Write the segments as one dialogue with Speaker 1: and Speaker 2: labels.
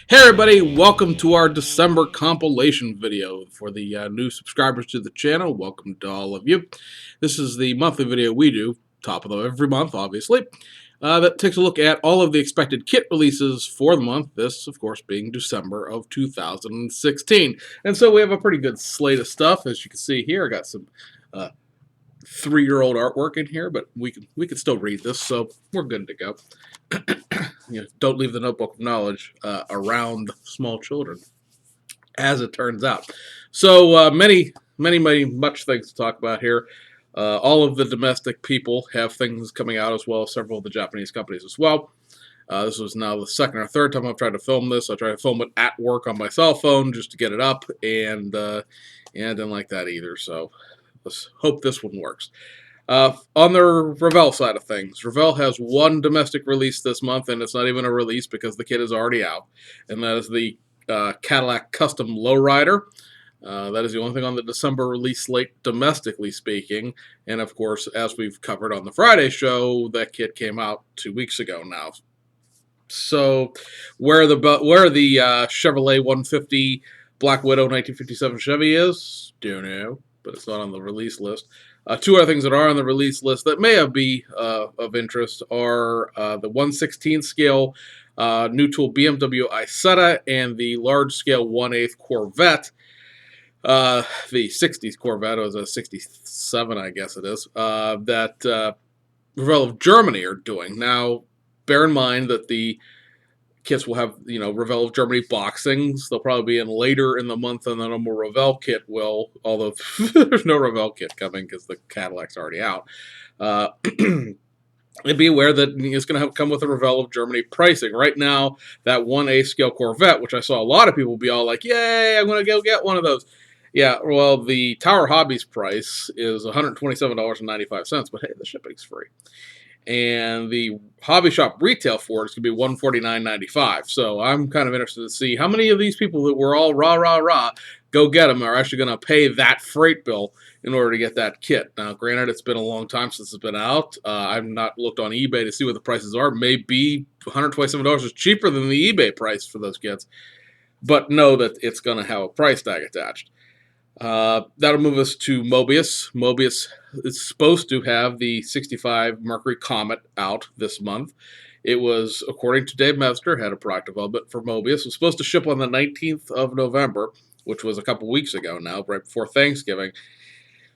Speaker 1: Hey everybody, welcome to our December compilation video. For the new subscribers to the channel, welcome to all of you. This is the monthly video we do, top of every month obviously, that takes a look at all of the expected kit releases for the month, this of course being December of 2016. And so we have a pretty good slate of stuff. As you can see here, I got some 3-year-old artwork in here, but we can still read this, so we're good to go. Don't leave the notebook of knowledge around small children, as it turns out. So many much things to talk about here. All of the domestic people have things coming out, as well as several of the Japanese companies as well. This was now the second or third time I've tried to film this. I tried to film it at work on my cell phone just to get it up, and I didn't like that either. So let's hope this one works. On the Ravel side of things, Ravel has one domestic release this month, and it's not even a release because the kit is already out, and that is the Cadillac Custom Lowrider. That is the only thing on the December release slate, domestically speaking. And of course, as we've covered on the Friday show, that kit came out 2 weeks ago now. So, where the Chevrolet 150 Black Widow 1957 Chevy is, don't know, but it's not on the release list. Two other things that are on the release list that may be of interest are the 1/16 scale new tool BMW Isetta and the large scale 1/8 Corvette. The 60s Corvette, was a 67, I guess it is, that Ravel of Germany are doing. Now, bear in mind that the kits will have, Ravel of Germany boxings. They'll probably be in later in the month than the normal Ravel kit will, although there's no Ravel kit coming because the Cadillac's already out. And be aware that it's going to come with a Ravel of Germany pricing. Right now, that 1A scale Corvette, which I saw a lot of people be all like, yay, I'm going to go get one of those. Yeah, well, the Tower Hobbies price is $127.95, but hey, the shipping's free. And the hobby shop retail for it is going to be $149.95. So I'm kind of interested to see how many of these people that were all rah, go get them are actually going to pay that freight bill in order to get that kit. Now, granted, it's been a long time since it's been out. I've not looked on eBay to see what the prices are. Maybe $127 is cheaper than the eBay price for those kits. But know that it's going to have a price tag attached. That'll move us to Mobius. Mobius is supposed to have the 65 Mercury Comet out this month. It was, according to Dave Mester, head of product development for Mobius, was supposed to ship on the 19th of November, which was a couple weeks ago now, right before Thanksgiving,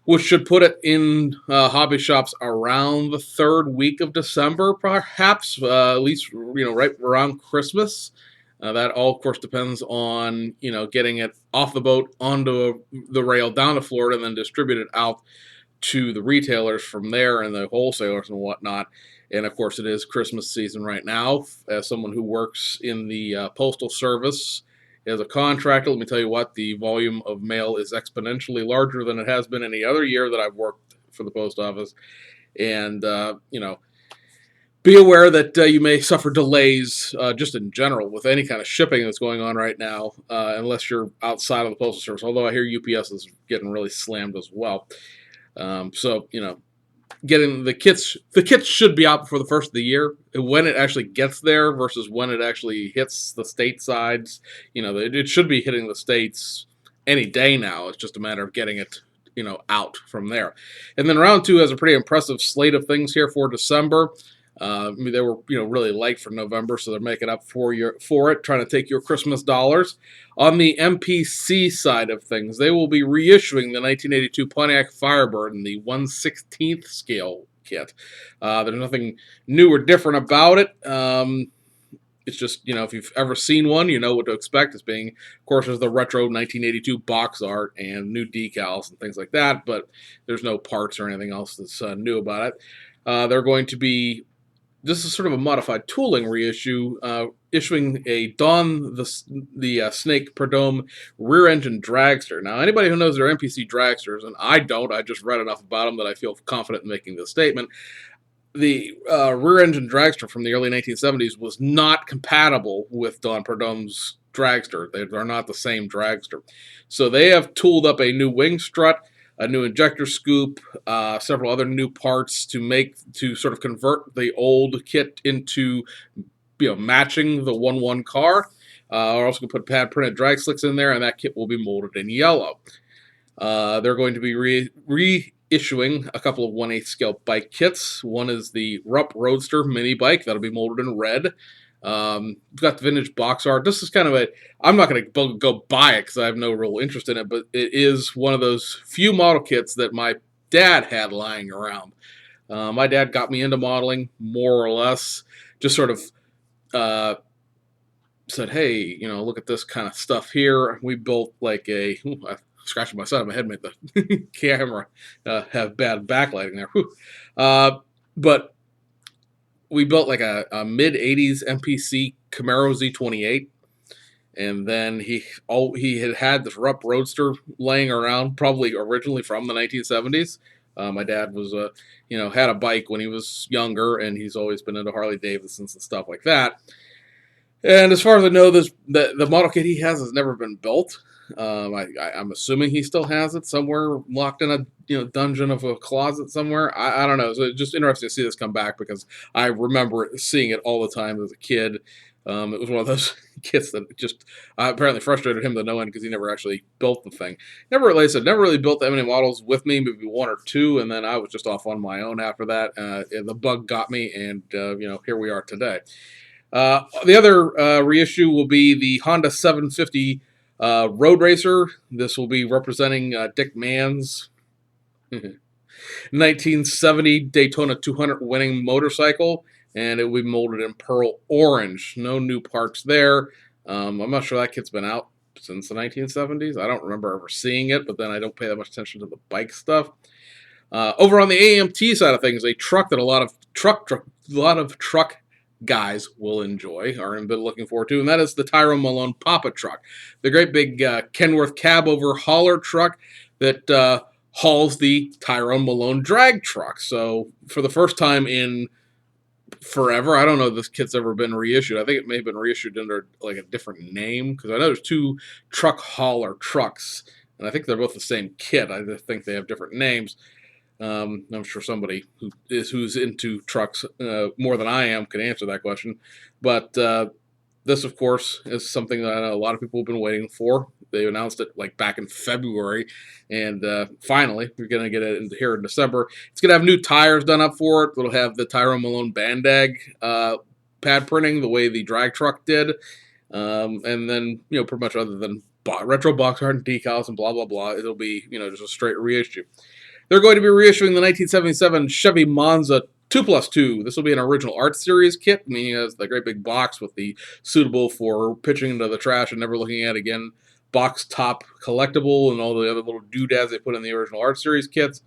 Speaker 1: which should put it in hobby shops around the third week of December, perhaps, at least, right around Christmas. That all, of course, depends on, getting it off the boat, onto the rail, down to Florida, and then distributed out to the retailers from there and the wholesalers and whatnot. And, of course, it is Christmas season right now. As someone who works in the Postal Service as a contractor, let me tell you what, the volume of mail is exponentially larger than it has been any other year that I've worked for the post office. And, be aware that you may suffer delays just in general with any kind of shipping that's going on right now, unless you're outside of the Postal Service, although I hear UPS is getting really slammed as well. So, getting the kits should be out before the first of the year. When it actually gets there versus when it actually hits the state sides, it should be hitting the states any day now. It's just a matter of getting it out from there. And then round two has a pretty impressive slate of things here for December. They were, really light for November, so they're making up for it, trying to take your Christmas dollars. On the MPC side of things, they will be reissuing the 1982 Pontiac Firebird in the 1/16th scale kit. There's nothing new or different about it. It's just, if you've ever seen one, you know what to expect. As being, of course, there's the retro 1982 box art and new decals and things like that, but there's no parts or anything else that's new about it. They're going to be, this is sort of a modified tooling reissue, issuing a Don the Snake Prud'homme rear-engine dragster. Now, anybody who knows their MPC Dragsters, and I don't, I just read enough about them that I feel confident in making this statement. The rear-engine dragster from the early 1970s was not compatible with Don Prud'homme's dragster. They are not the same dragster. So they have tooled up a new wing strut, a new injector scoop, several other new parts to sort of convert the old kit into, matching the 1/1 car. We're also going to put pad printed drag slicks in there, and that kit will be molded in yellow. They're going to be reissuing a couple of 1/8 scale bike kits. One is the Rupp Roadster mini bike that'll be molded in red. We've got the vintage box art. This is kind of I'm not going to go buy it because I have no real interest in it, but it is one of those few model kits that my dad had lying around. My dad got me into modeling, more or less, just sort of said, hey, look at this kind of stuff here. We built like I scratching my side of my head, made the camera have bad backlighting there. But we built like a mid-'80s MPC Camaro Z28. And then he had this Rupp Roadster laying around, probably originally from the 1970s. My dad was had a bike when he was younger, and he's always been into Harley Davidsons and stuff like that. And as far as I know, the model kit he has never been built. I'm assuming he still has it somewhere locked in a dungeon of a closet somewhere. I don't know. So it's just interesting to see this come back because I remember seeing it all the time as a kid. It was one of those kits that just apparently frustrated him to no end because he never actually built the thing. Like I said, never really built that many models with me, maybe one or two, and then I was just off on my own after that. The bug got me, and here we are today. The other reissue will be the Honda 750 Road Racer. This will be representing Dick Mann's 1970 Daytona 200 winning motorcycle, and it will be molded in pearl orange. No new parts there. I'm not sure that kit's been out since the 1970s. I don't remember ever seeing it, but then I don't pay that much attention to the bike stuff. Over on the AMT side of things, a truck that a lot of truck guys will enjoy or have been looking forward to, and that is the Tyrone Malone Papa truck. The great big Kenworth cab over hauler truck that hauls the Tyrone Malone drag truck. So for the first time in forever, I don't know if this kit's ever been reissued. I think it may have been reissued under like a different name because I know there's two truck hauler trucks, and I think they're both the same kit. I just think they have different names. I'm sure somebody who's into trucks more than I am can answer that question. But this, of course, is something that I know a lot of people have been waiting for. They announced it like back in February, and finally, we're going to get it here in December. It's going to have new tires done up for it. It'll have the Tyrone Malone Bandag pad printing the way the drag truck did. And then, pretty much other than retro box art and decals and blah, blah, blah, it'll be, just a straight reissue. They're going to be reissuing the 1977 Chevy Monza 2+2. This will be an original art series kit, meaning it has the great big box with the suitable for pitching into the trash and never looking at again box top collectible and all the other little doodads they put in the original art series kits.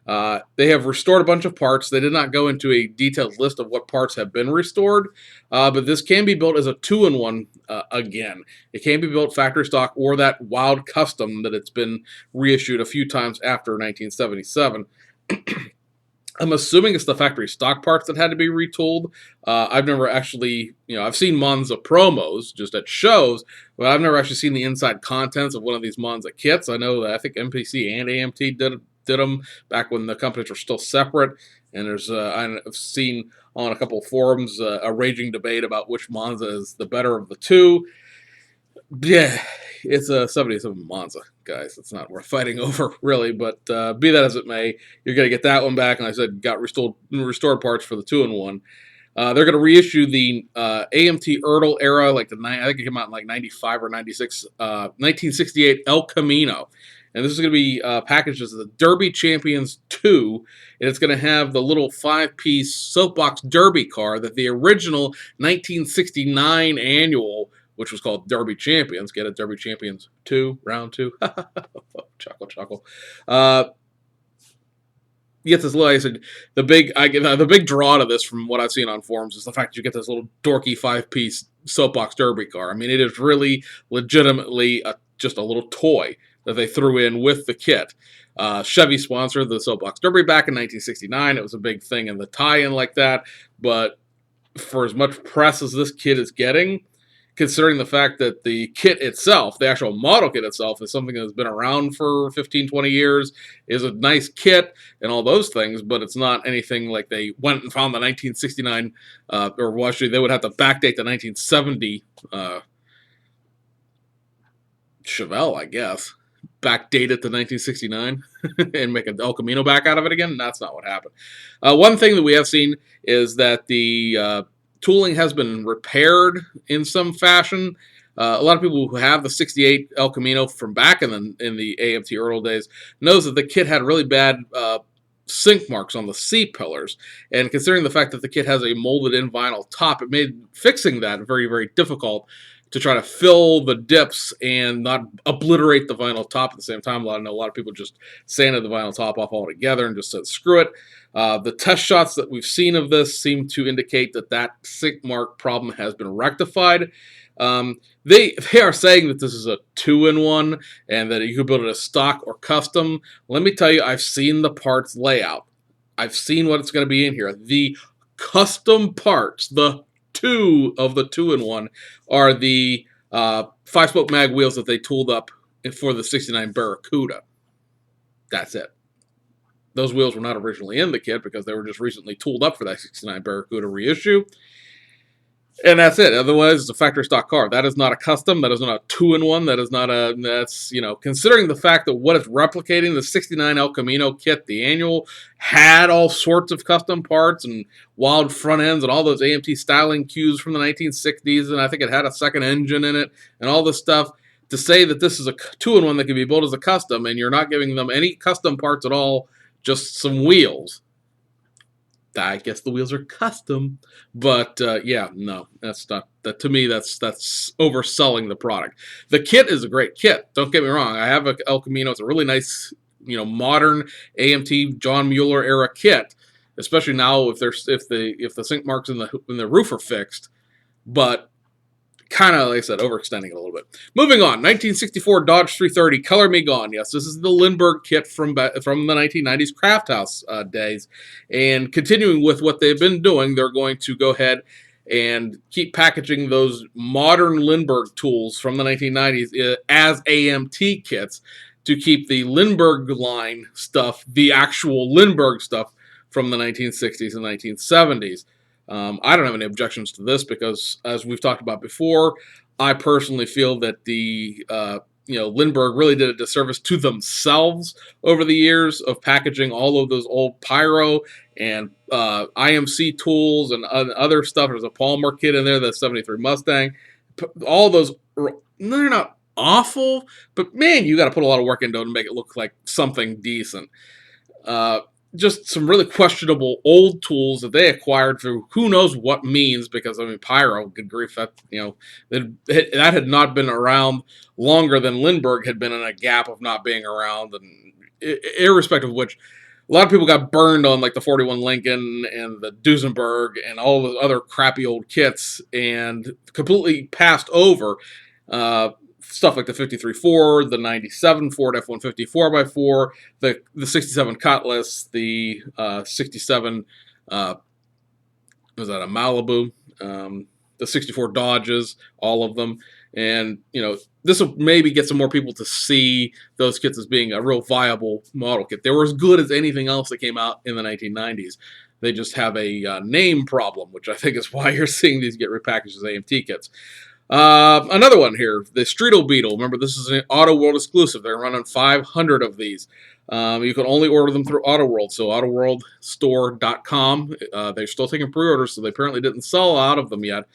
Speaker 1: They have restored a bunch of parts. They did not go into a detailed list of what parts have been restored, but this can be built as a 2-in-1 again. It can be built factory stock or that wild custom that it's been reissued a few times after 1977. I'm assuming it's the factory stock parts that had to be retooled. I've never actually, I've seen Monza promos just at shows, but I've never actually seen the inside contents of one of these Monza kits. I know that I think MPC and AMT did them back when the companies were still separate. And there's I've seen on a couple of forums a raging debate about which Monza is the better of the two. Yeah, it's a 77 Monza, guys. It's not worth fighting over, really. But be that as it may, you're going to get that one back. And I said got restored parts for the 2-in-1. They're going to reissue the AMT Ertl era, like I think it came out in like 95 or 96, 1968 El Camino. And this is going to be packaged as the Derby Champions 2. And it's going to have the little 5-piece Soapbox Derby car that the original 1969 annual, which was called Derby Champions, get it, Derby Champions 2, round 2. Chuckle. You get this little, like I said, the big draw to this from what I've seen on forums is the fact that you get this little dorky 5-piece Soapbox Derby car. I mean, it is really legitimately just a little toy that they threw in with the kit. Chevy sponsored the Soapbox Derby back in 1969. It was a big thing in the tie-in like that. But for as much press as this kit is getting, considering the fact that the kit itself, the actual model kit itself, is something that's been around for 15, 20 years, is a nice kit and all those things, but it's not anything like they went and found the 1969, or well, actually, they would have to backdate the 1970 Chevelle, I guess. Backdate it to 1969 and make an El Camino back out of it again. That's not what happened. One thing that we have seen is that the tooling has been repaired in some fashion. A lot of people who have the '68 El Camino from back in the AMT Earl days knows that the kit had really bad sink marks on the C-pillars, and considering the fact that the kit has a molded-in vinyl top, it made fixing that very, very difficult to try to fill the dips and not obliterate the vinyl top at the same time. I know a lot of people just sanded the vinyl top off altogether and just said, screw it. The test shots that we've seen of this seem to indicate that that sink mark problem has been rectified. They are saying that this is a 2-in-1 and that you could build it as stock or custom. Let me tell you, I've seen the parts layout. I've seen what it's going to be in here. The custom parts, the two of the 2-in-1, are the 5-spoke mag wheels that they tooled up for the '69 Barracuda. That's it. Those wheels were not originally in the kit because they were just recently tooled up for that '69 Barracuda reissue. And that's it. Otherwise, it's a factory stock car. That is not a custom. That is not a 2-in-1. That is not a, that's, considering the fact that what it's replicating, the '69 El Camino kit, the annual, had all sorts of custom parts and wild front ends and all those AMT styling cues from the 1960s. And I think it had a second engine in it and all this stuff. To say that this is a 2-in-1 that can be built as a custom and you're not giving them any custom parts at all, just some wheels. I guess the wheels are custom, but yeah, no, that's not that. To me, that's overselling the product. The kit is a great kit. Don't get me wrong. I have a El Camino. It's a really nice, modern AMT John Mueller era kit, especially now if the sink marks in the roof are fixed. But kind of, like I said, overextending it a little bit. Moving on, 1964 Dodge 330, Color Me Gone. Yes, this is the Lindbergh kit from the 1990s Craft House days. And continuing with what they've been doing, they're going to go ahead and keep packaging those modern Lindbergh tools from the 1990s as AMT kits to keep the Lindbergh line stuff, the actual Lindbergh stuff from the 1960s and 1970s. I don't have any objections to this because, as we've talked about before, I personally feel that the Lindbergh really did a disservice to themselves over the years of packaging all of those old Pyro and IMC tools and other stuff. There's a Palmer kit in there, the '73 Mustang. All those, they're not awful, but man, you got to put a lot of work into it to make it look like something decent. Just some really questionable old tools that they acquired through who knows what means, because Pyro, good grief, that that had not been around longer than Lindbergh had been in a gap of not being around, and irrespective of which, a lot of people got burned on like the 41 Lincoln and the Duesenberg and all those other crappy old kits and completely passed over stuff like the 53 Ford, the 97 Ford F-150 4x4, the 67 Cutlass, the 67, was that a Malibu, the 64 Dodges, all of them. And, this will maybe get some more people to see those kits as being a real viable model kit. They were as good as anything else that came out in the 1990s. They just have a name problem, which I think is why you're seeing these get repackaged as AMT kits. Another one here, the Streetle Beetle. Remember, this is an Auto World exclusive. They're running 500 of these. You can only order them through Auto World, so autoworldstore.com. They're still taking pre-orders, so they apparently didn't sell out of them yet.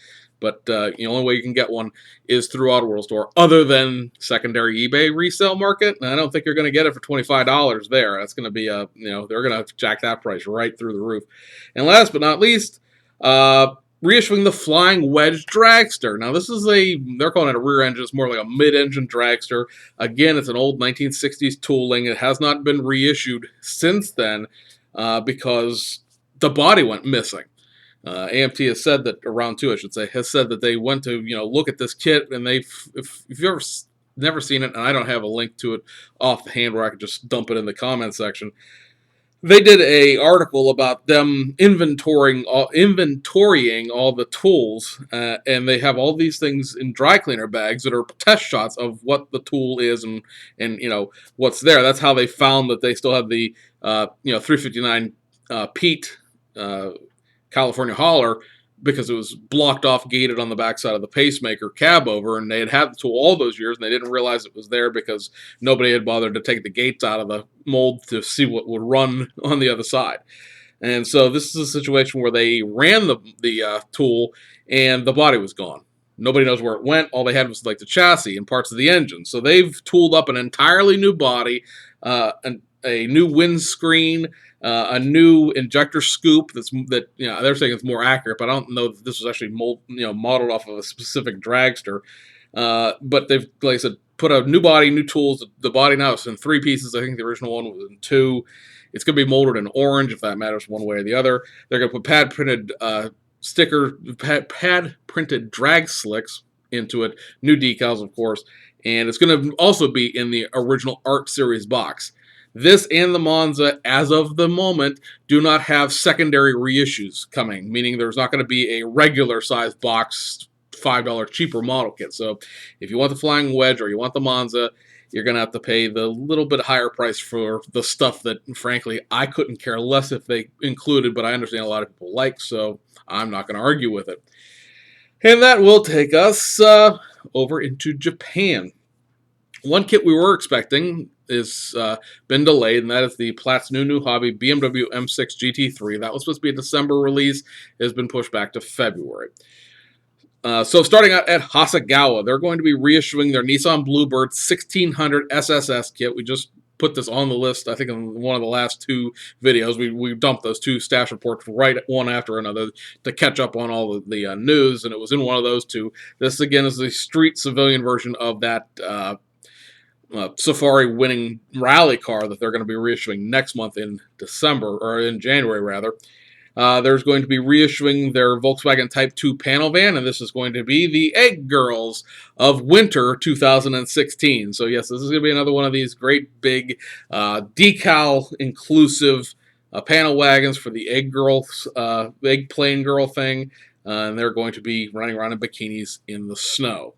Speaker 1: But the only way you can get one is through Auto World Store, other than secondary eBay resale market. And I don't think you're going to get it for $25 there. That's going to be they're going to jack that price right through the roof. And last but not least, reissuing the Flying Wedge Dragster. Now, this is they're calling it a rear engine. It's more like a mid-engine dragster. Again, it's an old 1960s tooling. It has not been reissued since then because the body went missing. AMT has said that, around two, I should say, has said that they went to, look at this kit, and if you've ever never seen it, and I don't have a link to it off the hand where I could just dump it in the comment section, they did a article about them inventorying all the tools, and they have all these things in dry cleaner bags that are test shots of what the tool is and what's there. That's how they found that they still have the 359 Pete California hauler because it was blocked off, gated on the backside of the pacemaker cab over, and they had the tool all those years, and they didn't realize it was there because nobody had bothered to take the gates out of the mold to see what would run on the other side. And so this is a situation where they ran the tool, and the body was gone. Nobody knows where it went. All they had was like the chassis and parts of the engine. So they've tooled up an entirely new body, a new windscreen, a new injector scoop. They're saying it's more accurate, but I don't know that this was actually modeled off of a specific dragster. But they've, like I said, put a new body, new tools. The body now is in 3 pieces. I think the original one was in 2. It's going to be molded in orange, if that matters one way or the other. They're going to put pad printed drag slicks into it, new decals, of course, and it's going to also be in the original Art Series box. This and the Monza, as of the moment, do not have secondary reissues coming, meaning there's not going to be a regular size box, $5 cheaper model kit. So if you want the Flying Wedge or you want the Monza, you're going to have to pay the little bit higher price for the stuff that, frankly, I couldn't care less if they included, but I understand a lot of people like, so I'm not going to argue with it. And that will take us over into Japan. One kit we were expecting is been delayed, and that is the Platts new hobby BMW M6 GT3. That was supposed to be a December release. It has been pushed back to February. So starting out at Hasegawa, they're going to be reissuing their Nissan Bluebird 1600 SSS kit. We just put this on the list, I think, in one of the last 2 videos. We dumped those 2 stash reports right one after another to catch up on all of the news, and it was in one of those 2. This, again, is the street civilian version of that Safari winning rally car that they're going to be reissuing next month in December, or in January, rather. There's going to be reissuing their Volkswagen Type 2 panel van, and this is going to be the Egg Girls of Winter 2016. So yes, this is going to be another one of these great big decal-inclusive panel wagons for the Egg Girls, Egg Plane Girl thing, and they're going to be running around in bikinis in the snow.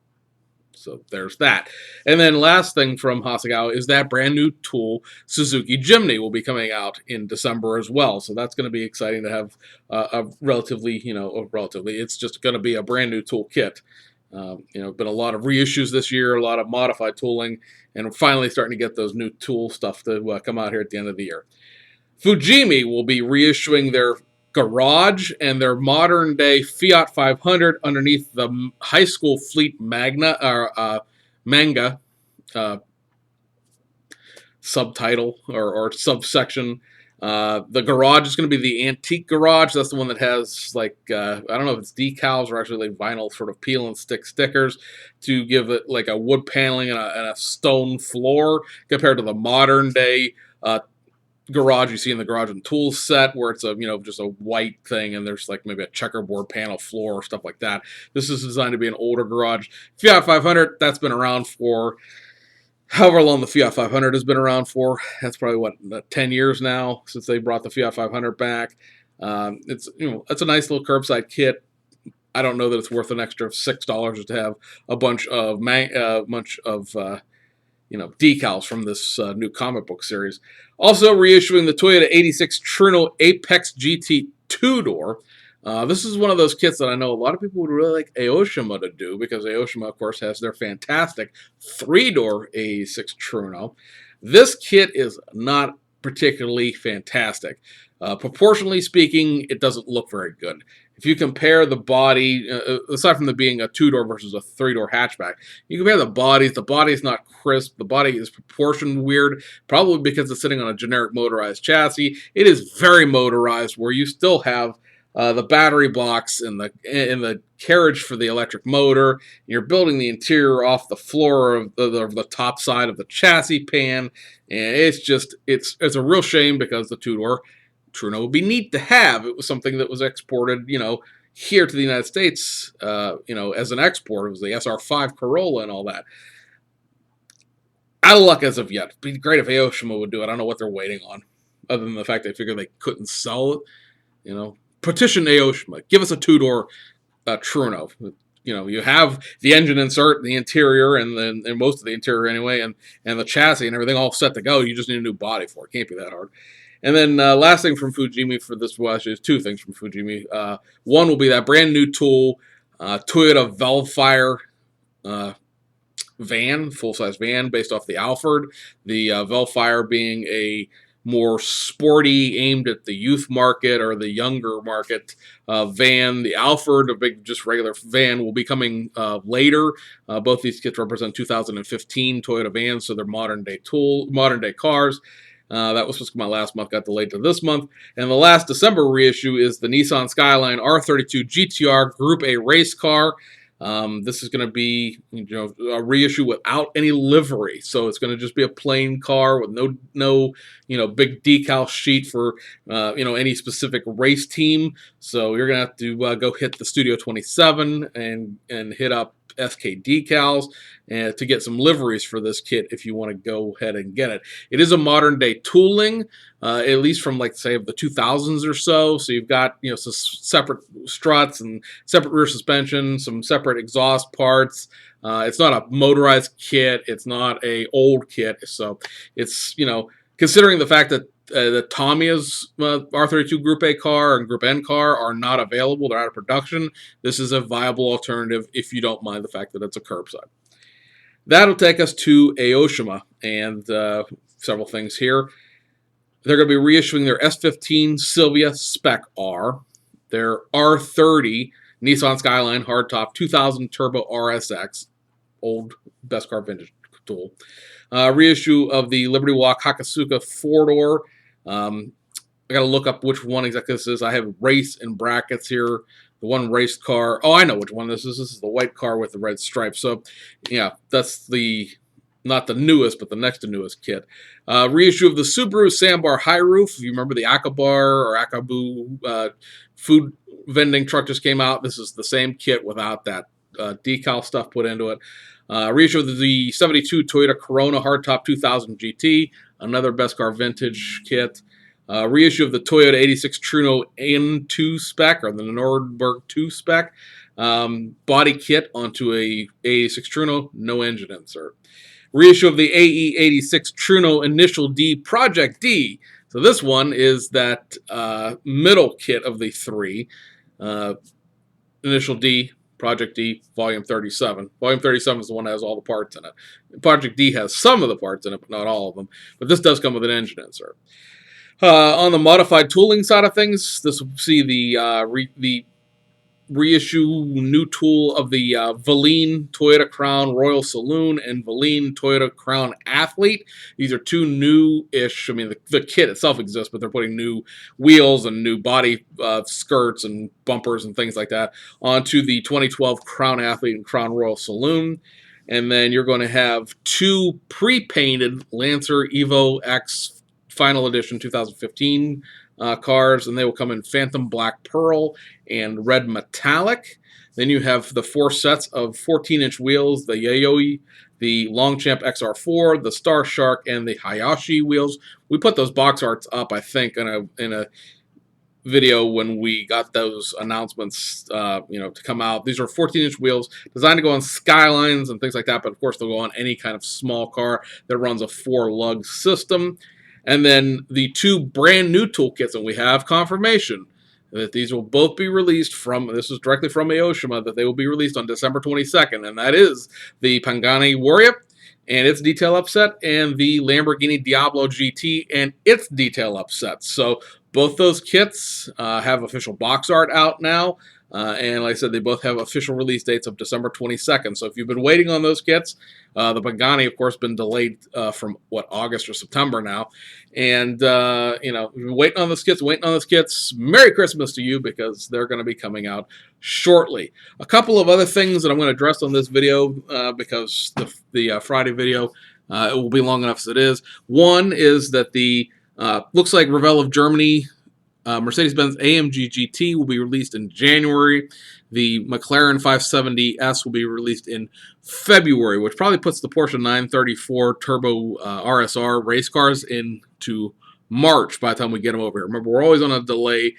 Speaker 1: So there's that. And then last thing from Hasegawa is that brand new tool, Suzuki Jimny, will be coming out in December as well. So that's going to be exciting to have it's just going to be a brand new tool kit. Been a lot of reissues this year, a lot of modified tooling, and we're finally starting to get those new tool stuff to come out here at the end of the year. Fujimi will be reissuing their Garage and their modern day Fiat 500 underneath the High School Fleet manga subtitle or subsection. The Garage is going to be the Antique Garage. That's the one that has, like, I don't know if it's decals or actually like vinyl sort of peel and stick stickers to give it like a wood paneling and a stone floor, compared to the modern day Garage you see in the Garage and Tools set, where it's just a white thing and there's like maybe a checkerboard panel floor or stuff like that. This is designed to be an older Garage. Fiat 500, that's been around for however long the Fiat 500 has been around for. That's probably 10 years now since they brought the Fiat 500 back. It's a nice little curbside kit. I don't know that it's worth an extra $6 to have a bunch of decals from this new comic book series. Also reissuing the Toyota 86 Truno Apex GT 2-door. This is one of those kits that I know a lot of people would really like Aoshima to do, because Aoshima, of course, has their fantastic 3-door 86 Truno. This kit is not particularly fantastic. Proportionally speaking, it doesn't look very good. If you compare the body, aside from the being a 2-door versus a 3-door hatchback, you compare the body's not crisp, the body is proportioned weird, probably because it's sitting on a generic motorized chassis. It is very motorized, where you still have the battery box and the carriage for the electric motor. You're building the interior off the floor of the top side of the chassis pan, and it's a real shame, because the 2-door Truno would be neat to have. It was something that was exported, here to the United States, as an export. It was the SR5 Corolla and all that. Out of luck as of yet. It'd be great if Aoshima would do it. I don't know what they're waiting on, other than the fact they figured they couldn't sell it. Petition Aoshima. Give us a 2-door Truno. You have the engine insert, the interior, and most of the interior anyway, and the chassis and everything all set to go. You just need a new body for it. Can't be that hard. And then last thing from Fujimi for this, well, actually, there's two things from Fujimi. One will be that brand new tool, Toyota Velfire van, full-size van based off the Alford. The Velfire being a more sporty, aimed at the youth market or the younger market van. The Alford, a big just regular van, will be coming later. Both these kits represent 2015 Toyota vans, so they're modern day cars. That was supposed to come out last month, got delayed to this month. And the last December reissue is the Nissan Skyline R32 GTR Group A race car. This is going to be, a reissue without any livery, so it's going to just be a plain car with no big decal sheet for any specific race team. So you're going to have to go hit the Studio 27 and hit up SK Decals and to get some liveries for this kit if you want to go ahead and get it. It is a modern day tooling, at least from say the 2000s or so. So you've got some separate struts and separate rear suspension, some separate exhaust parts. It's not a motorized kit. It's not a old kit. So it's considering the fact that the Tamiya's R32 Group A car and Group N car are not available, they're out of production, this is a viable alternative if you don't mind the fact that it's a curbside. That'll take us to Aoshima, and several things here. They're going to be reissuing their S15 Silvia Spec R, their R30 Nissan Skyline Hardtop 2000 Turbo RSX, old best car vintage tool. Reissue of the Liberty Walk Hakasuka 4-door. I got to look up which one exactly this is. I have race in brackets here. The one race car. Oh, I know which one this is. This is the white car with the red stripes. So, yeah, that's not the newest, but the next to newest kit. Reissue of the Subaru Sambar High Roof. If you remember the Akabar or Akabu food vending truck just came out. This is the same kit without that decal stuff put into it. Reissue of the 72 Toyota Corona Hardtop 2000 GT, another best car vintage kit. Reissue of the Toyota 86 Truno N2 spec, or the Nordberg 2 spec. Body kit onto a 86 Truno, no engine insert. Reissue of the AE 86 Truno Initial D Project D. So this one is that middle kit of the three. Initial D, Project D, Volume 37. Volume 37 is the one that has all the parts in it. Project D has some of the parts in it, but not all of them. But this does come with an engine insert. On the modified tooling side of things, this will see the reissue new tool of the Valine Toyota Crown Royal Saloon and Valine Toyota Crown Athlete. These are two new-ish, I mean, the kit itself exists, but they're putting new wheels and new body skirts and bumpers and things like that onto the 2012 Crown Athlete and Crown Royal Saloon. And then you're going to have two pre-painted Lancer Evo X Final Edition 2015 cars, and they will come in Phantom Black Pearl and Red Metallic. Then you have the four sets of 14-inch wheels, the Yayoi, the Longchamp XR4, the Star Shark, and the Hayashi wheels. We put those box arts up, I think, in a video when we got those announcements, to come out. These are 14-inch wheels designed to go on Skylines and things like that, but of course they'll go on any kind of small car that runs a 4-lug system. And then the two brand new toolkits, and we have confirmation that these will both be released this is directly from Aoshima, that they will be released on December 22nd, and that is the Pagani Warrior and its detail upset, and the Lamborghini Diablo GT and its detail upset. So both those kits have official box art out now. And like I said, they both have official release dates of December 22nd. So if you've been waiting on those kits, the Pagani, of course, been delayed from, August or September now. And, if you're waiting on those kits, Merry Christmas to you, because they're going to be coming out shortly. A couple of other things that I'm going to address on this video, because the Friday video, it will be long enough as it is. One is that looks like Ravel of Germany Mercedes-Benz AMG GT will be released in January. The McLaren 570S will be released in February, which probably puts the Porsche 934 Turbo RSR race cars into March by the time we get them over here. Remember, we're always on a delay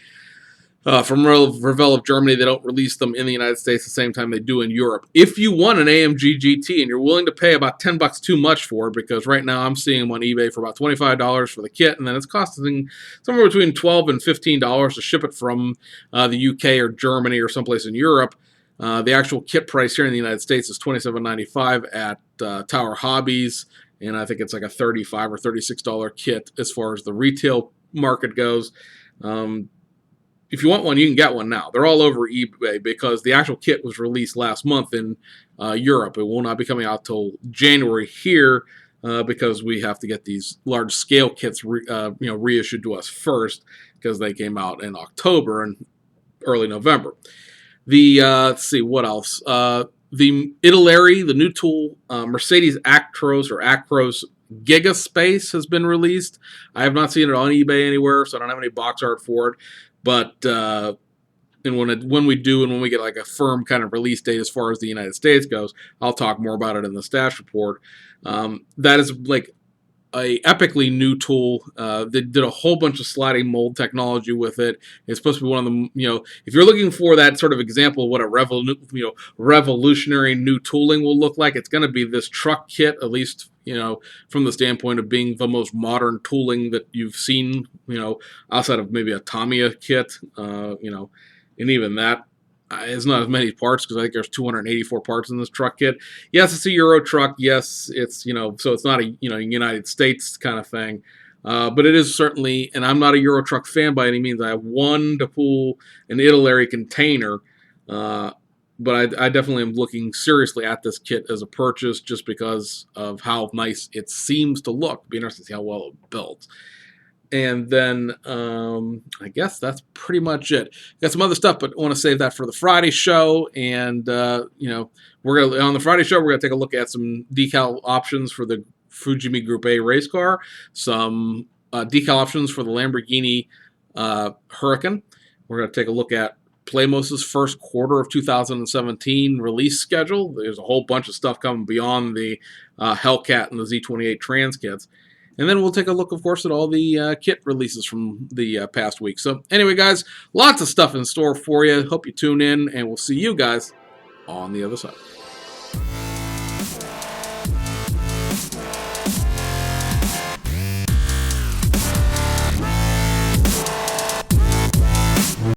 Speaker 1: From Ravel of Germany, they don't release them in the United States the same time they do in Europe. If you want an AMG GT and you're willing to pay about $10 too much for it, because right now I'm seeing them on eBay for about $25 for the kit, and then it's costing somewhere between $12 and $15 to ship it from the UK or Germany or someplace in Europe. The actual kit price here in the United States is $27.95 at Tower Hobbies, and I think it's like a $35 or $36 kit as far as the retail market goes. If you want one, you can get one now. They're all over eBay because the actual kit was released last month in Europe. It will not be coming out till January here because we have to get these large scale kits reissued to us first because they came out in October and early November. Let's see what else. The Italeri, the new tool, Mercedes Actros Giga Space has been released. I have not seen it on eBay anywhere, so I don't have any box art for it. But and when we do, and when we get like a firm kind of release date as far as the United States goes, I'll talk more about it in the stash report. That is like a epically new tool. They did a whole bunch of sliding mold technology with it. It's supposed to be one of the, if you're looking for that sort of example of what a revolutionary new tooling will look like, it's going to be this truck kit, at least, from the standpoint of being the most modern tooling that you've seen, outside of maybe a Tamiya kit, and even that, it's not as many parts because I think there's 284 parts in this truck kit. Yes, it's a Euro truck. Yes, it's so it's not a United States kind of thing, but it is certainly. And I'm not a Euro truck fan by any means. I have one to pull an Italeri container, but I definitely am looking seriously at this kit as a purchase just because of how nice it seems to look. Be interested to see how well it builds. And then I guess that's pretty much it. Got some other stuff, but I want to save that for the Friday show. And we're gonna on the Friday show we're gonna take a look at some decal options for the Fujimi Group A race car, some decal options for the Lamborghini Huracan. We're gonna take a look at Playmos's first quarter of 2017 release schedule. There's a whole bunch of stuff coming beyond the Hellcat and the Z28 Trans kits. And then we'll take a look, of course, at all the kit releases from the past week. So anyway, guys, lots of stuff in store for you. Hope you tune in, and we'll see you guys on the other side.